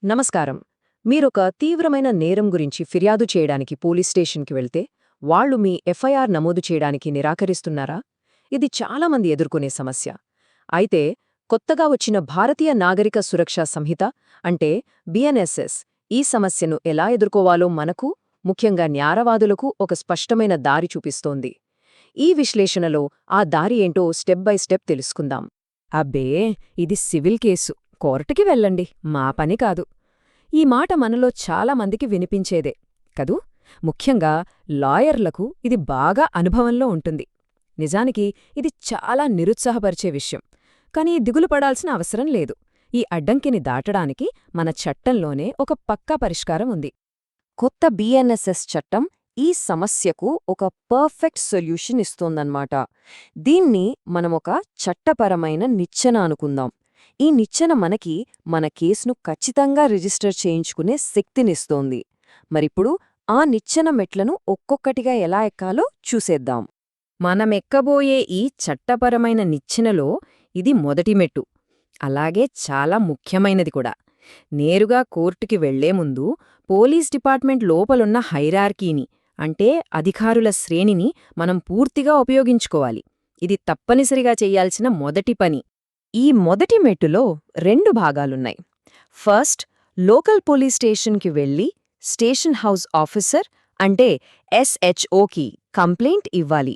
నమస్కారం. మీరొక తీవ్రమైన నేరం గురించి ఫిర్యాదు చేయడానికి పోలీస్ స్టేషన్కి వెళ్తే వాళ్ళు మీ ఎఫ్ఐఆర్ నమోదు చేయడానికి నిరాకరిస్తున్నారా? ఇది చాలామంది ఎదుర్కొనే సమస్య. అయితే కొత్తగా వచ్చిన భారతీయ నాగరిక సురక్షా సంహిత అంటే బిఎన్ఎస్ఎస్ ఈ సమస్యను ఎలా ఎదుర్కోవాలో మనకు, ముఖ్యంగా న్యాయవాదులకు ఒక స్పష్టమైన దారి చూపిస్తోంది. ఈ విశ్లేషణలో ఆ దారి ఏంటో స్టెప్ బై స్టెప్ తెలుసుకుందాం. అబ్బే, ఇది సివిల్ కేసు, కోర్టుకి వెళ్ళండి, మా పని కాదు. ఈ మాట మనలో చాలామందికి వినిపించేదే కదూ. ముఖ్యంగా లాయర్లకు ఇది బాగా అనుభవంలో ఉంటుంది. నిజానికి ఇది చాలా నిరుత్సాహపరిచే విషయం. కానీ దిగులు పడాల్సిన అవసరం లేదు. ఈ అడ్డంకిని దాటడానికి మన చట్టంలోనే ఒక పక్కా పరిష్కారం ఉంది. కొత్త బిఎన్ఎస్ఎస్ చట్టం ఈ సమస్యకు ఒక పర్ఫెక్ట్ సొల్యూషన్ ఇస్తోందన్నమాట. దీన్ని మనమొక చట్టపరమైన నిచ్చెన అనుకుందాం. ఈ నిచ్చెన మనకి మన కేసును ఖచ్చితంగా రిజిస్టర్ చేయించుకునే శక్తినిస్తోంది. మరిప్పుడు ఆ నిచ్చెన మెట్లను ఒక్కొక్కటిగా ఎలా ఎక్కాలో చూసేద్దాం. మనమెక్కబోయే ఈ చట్టపరమైన నిచ్చెనలో ఇది మొదటి మెట్టు. అలాగే చాలా ముఖ్యమైనది కూడా. నేరుగా కోర్టుకి వెళ్లే ముందు పోలీస్ డిపార్ట్మెంట్ లోపలున్న హైరార్కీని, అంటే అధికారుల శ్రేణిని మనం పూర్తిగా ఉపయోగించుకోవాలి. ఇది తప్పనిసరిగా చెయ్యాల్సిన మొదటి పని. ఈ మొదటి మెట్టులో 2 భాగాలున్నాయి. ఫస్ట్, లోకల్ పోలీస్ స్టేషన్కి వెళ్లి స్టేషన్ హౌస్ ఆఫీసర్ అంటే ఎస్హెచ్ఓకి కంప్లైంట్ ఇవ్వాలి.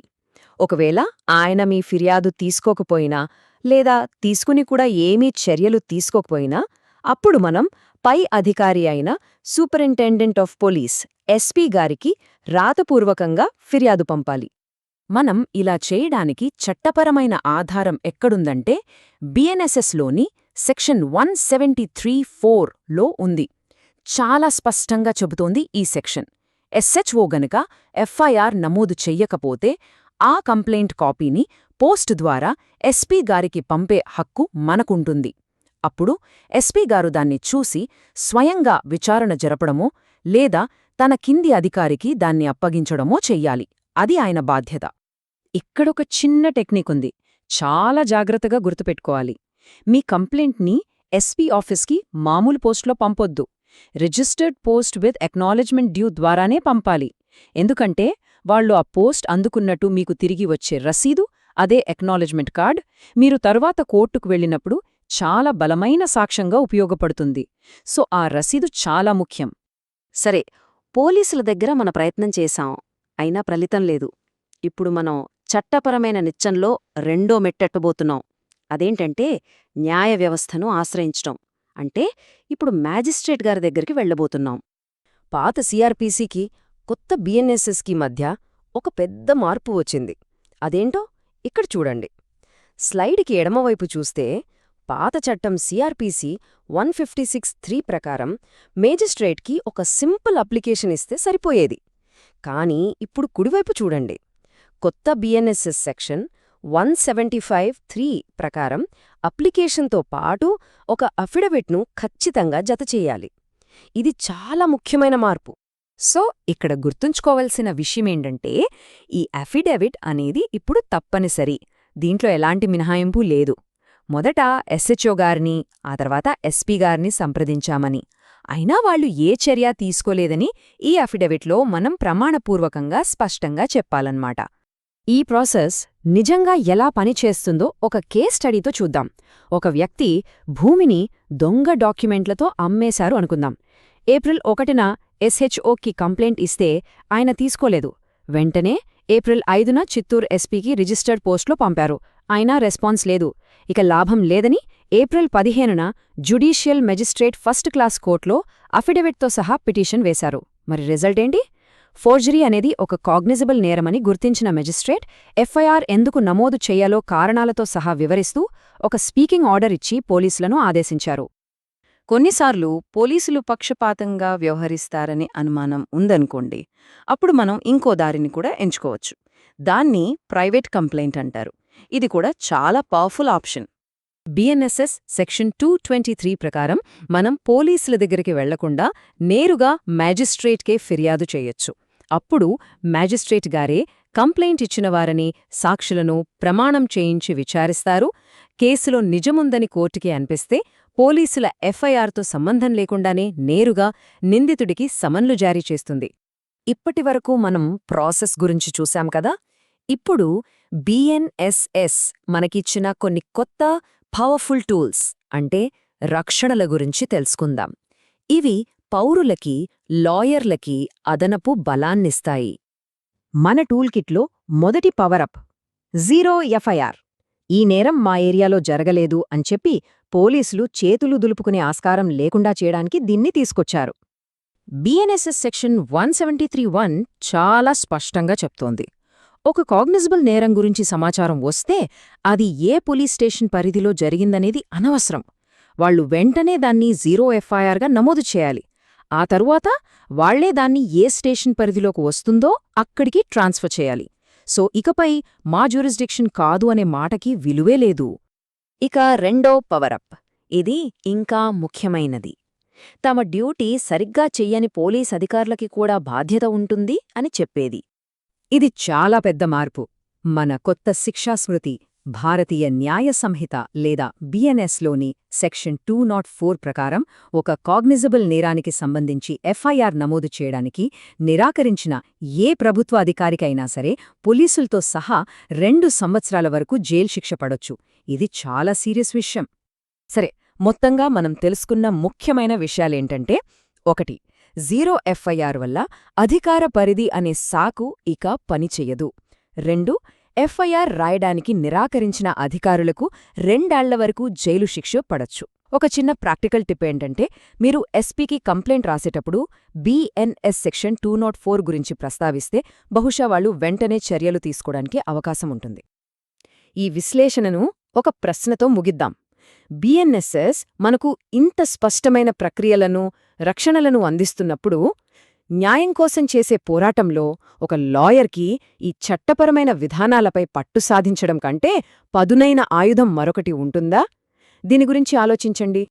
ఒకవేళ ఆయన మీ ఫిర్యాదు తీసుకోకపోయినా లేదా తీసుకుని కూడా ఏమీ చర్యలు తీసుకోకపోయినా అప్పుడు మనం పై అధికారి అయిన సూపరింటెండెంట్ ఆఫ్ పోలీస్ ఎస్పీ గారికి రాతపూర్వకంగా ఫిర్యాదు పంపాలి. మనం ఇలా చేయడానికి చట్టపరమైన ఆధారం ఎక్కడుందంటే బిఎన్ఎస్ఎస్లోని సెక్షన్ 173(4) ఉంది. చాలా స్పష్టంగా చెబుతోంది ఈ సెక్షన్. ఎస్హెచ్ఓ గనుక ఎఫ్ఐఆర్ నమోదు చెయ్యకపోతే ఆ కంప్లైంట్ కాపీని పోస్ట్ ద్వారా ఎస్పీ గారికి పంపే హక్కు మనకుంటుంది. అప్పుడు ఎస్పీ గారు దాన్ని చూసి స్వయంగా విచారణ జరపడమో లేదా తన కింది అధికారికి దాన్ని అప్పగించడమో చెయ్యాలి. అది ఆయన బాధ్యత. ఇక్కడొక చిన్న టెక్నిక్ ఉంది, చాలా జాగ్రత్తగా గుర్తుపెట్టుకోవాలి. మీ కంప్లైంట్ని ఎస్పీ ఆఫీస్కి మామూలు పోస్ట్లో పంపొద్దు. Registered post with acknowledgement due ద్వారానే పంపాలి. ఎందుకంటే వాళ్ళు ఆ పోస్ట్ అందుకున్నట్టు మీకు తిరిగి వచ్చే రసీదు, అదే ఎక్నాలెడ్జ్మెంట్ కార్డ్, మీరు తరువాత కోర్టుకు వెళ్ళినప్పుడు చాలా బలమైన సాక్ష్యంగా ఉపయోగపడుతుంది. సో ఆ రసీదు చాలా ముఖ్యం. సరే, పోలీసుల దగ్గర మన ప్రయత్నం చేశాం, అయినా ఫలితం లేదు. ఇప్పుడు మనం చట్టపరమైన నిచ్చెనలో 2వ మెట్టెట్టబోతున్నాం. అదేంటంటే న్యాయ వ్యవస్థను ఆశ్రయించటం. అంటే ఇప్పుడు మ్యాజిస్ట్రేట్ గారి దగ్గరికి వెళ్లబోతున్నాం. పాత సిఆర్పిసికి కొత్త బిఎన్ఎస్ఎస్కి మధ్య ఒక పెద్ద మార్పు వచ్చింది. అదేంటో ఇక్కడ చూడండి. స్లైడ్కి ఎడమవైపు చూస్తే పాత చట్టం సిఆర్పిసి 156(3) ప్రకారం మేజిస్ట్రేట్కి ఒక సింపుల్ అప్లికేషన్ ఇస్తే సరిపోయేది. కానీ ఇప్పుడు కుడివైపు చూడండి. కొత్త బిఎన్ఎస్ఎస్ సెక్షన్ 175(3) ప్రకారం అప్లికేషన్తో పాటు ఒక అఫిడవిట్ను ఖచ్చితంగా జతచెయ్యాలి. ఇది చాలా ముఖ్యమైన మార్పు. సో ఇక్కడ గుర్తుంచుకోవలసిన విషయమేంటంటే ఈ అఫిడవిట్ అనేది ఇప్పుడు తప్పనిసరి. దీంట్లో ఎలాంటి మినహాయింపు లేదు. మొదట ఎస్హెచ్ఓ గారిని, ఆ తర్వాత ఎస్పీ గారిని సంప్రదించామని, అయినా వాళ్లు ఏ చర్య తీసుకోలేదని ఈ అఫిడవిట్లో మనం ప్రమాణపూర్వకంగా స్పష్టంగా చెప్పాలన్నమాట. ఈ ప్రాసెస్ నిజంగా ఎలా పనిచేస్తుందో ఒక కేస్ స్టడీతో చూద్దాం. ఒక వ్యక్తి భూమిని దొంగ డాక్యుమెంట్లతో అమ్మేశారు అనుకుందాం. ఏప్రిల్ 1న ఎస్హెచ్ఓకి కంప్లైంట్ ఇస్తే ఆయన తీసుకోలేదు. వెంటనే ఏప్రిల్ 5న చిత్తూరు ఎస్పీకి రిజిస్టర్డ్ పోస్ట్లో పంపారు. అయినా రెస్పాన్స్ లేదు. ఇక లాభం లేదని ఏప్రిల్ 15న జ్యుడీషియల్ మెజిస్ట్రేట్ ఫస్ట్ క్లాస్ కోర్టులో అఫిడవిట్తో సహా పిటిషన్ వేశారు. మరి రిజల్ట్ ఏంటి? ఫోర్జరీ అనేది ఒక కాగ్నిజబుల్ నేరమని గుర్తించిన మెజిస్ట్రేట్ ఎఫ్ఐఆర్ ఎందుకు నమోదు చెయ్యాలో కారణాలతో సహా వివరిస్తూ ఒక స్పీకింగ్ ఆర్డర్ ఇచ్చి పోలీసులను ఆదేశించారు. కొన్నిసార్లు పోలీసులు పక్షపాతంగా వ్యవహరిస్తారనే అనుమానం ఉందనుకోండి. అప్పుడు మనం ఇంకో దారిని కూడా ఎంచుకోవచ్చు. దాన్ని ప్రైవేట్ కంప్లైంట్ అంటారు. ఇది కూడా చాలా పవర్ఫుల్ ఆప్షన్. బిఎన్ఎస్ఎస్ సెక్షన్ 223 ప్రకారం మనం పోలీసుల దగ్గరికి వెళ్లకుండా నేరుగా మ్యాజిస్ట్రేట్కే ఫిర్యాదు చేయొచ్చు. అప్పుడు మ్యాజిస్ట్రేట్ గారే కంప్లైంట్ ఇచ్చినవారని సాక్షులను ప్రమాణం చేయించి విచారిస్తారు. కేసులో నిజముందని కోర్టుకి అనిపిస్తే పోలీసుల ఎఫ్ఐఆర్తో సంబంధం లేకుండానే నేరుగా నిందితుడికి సమన్లు జారీ చేస్తుంది. ఇప్పటివరకు మనం ప్రాసెస్ గురించి చూశాం కదా. ఇప్పుడు బిఎన్ఎస్ఎస్ మనకిచ్చిన కొన్ని కొత్త పవర్ఫుల్ టూల్స్ అంటే రక్షణల గురించి తెలుసుకుందాం. ఇవి పౌరులకి, లాయర్లకి అదనపు బలాన్నిస్తాయి. మన టూల్కిట్లో మొదటి పవరప్ జీరో ఎఫ్ఐఆర్. ఈ నేరం మా ఏరియాలో జరగలేదు అని చెప్పి పోలీసులు చేతులు దులుపుకునే ఆస్కారం లేకుండా చేయడానికి దీన్ని తీసుకొచ్చారు. బిఎన్ఎస్ఎస్ సెక్షన్ 173(1) చాలా స్పష్టంగా చెప్తోంది. ఒక కాగ్నిజబుల్ నేరం గురించి సమాచారం వస్తే అది ఏ పోలీస్ స్టేషన్ పరిధిలో జరిగిందనేది అనవసరం. వాళ్లు వెంటనే దాన్ని జీరో ఎఫ్ఐఆర్గా నమోదు చేయాలి. ఆ తరువాత వాళ్లే దాన్ని ఏ స్టేషన్ పరిధిలోకి వస్తుందో అక్కడికి ట్రాన్స్ఫర్ చేయాలి. సో ఇకపై మా జ్యూరిస్డిక్షన్ కాదు అనే మాటకి విలువే లేదు. ఇక రెండో పవరప్, ఇది ఇంకా ముఖ్యమైనది. తమ డ్యూటీ సరిగ్గా చెయ్యని పోలీస్ అధికారులకి కూడా బాధ్యత ఉంటుంది అని చెప్పేది. ఇది చాలా పెద్ద మార్పు. మన కొత్త శిక్షాస్మృతి భారతీయ న్యాయ సంహిత లేదా బిఎన్ఎస్లోని సెక్షన్ 204 ప్రకారం ఒక కాగ్నిజబుల్ నేరానికి సంబంధించి ఎఫ్ఐఆర్ నమోదు చేయడానికి నిరాకరించిన ఏ ప్రభుత్వ అధికారికైనా సరే పోలీసులతో సహా 2 సంవత్సరాల వరకు జైలు శిక్ష పడొచ్చు. ఇది చాలా సీరియస్ విషయం. సరే, మొత్తంగా మనం తెలుసుకున్న ముఖ్యమైన విషయాలేంటంటే 1. జీరో ఎఫ్ఐఆర్ వల్ల అధికార పరిధి అనే సాకు ఇక పనిచెయ్యదు. 2. ఎఫ్ఐఆర్ రాయడానికి నిరాకరించిన అధికారులకు 2 ఏళ్ల వరకు జైలు శిక్ష పడొచ్చు. ఒక చిన్న ప్రాక్టికల్ టిప్ ఏంటంటే, మీరు ఎస్పీకి కంప్లైంట్ రాసేటప్పుడు బిఎన్ఎస్ సెక్షన్ 204 గురించి ప్రస్తావిస్తే బహుశా వాళ్ళు వెంటనే చర్యలు తీసుకోవడానికి అవకాశం ఉంటుంది. ఈ విశ్లేషణను ఒక ప్రశ్నతో ముగిద్దాం. బిఎన్ఎస్ఎస్ మనకు ఇంత స్పష్టమైన ప్రక్రియలను, రక్షణలను అందిస్తున్నప్పుడు న్యాయం కోసం చేసే పోరాటంలో ఒక లాయర్కి ఈ చట్టపరమైన విధానాలపై పట్టు సాధించడం కంటే పదునైన ఆయుధం మరొకటి ఉంటుందా? దీని గురించి ఆలోచించండి.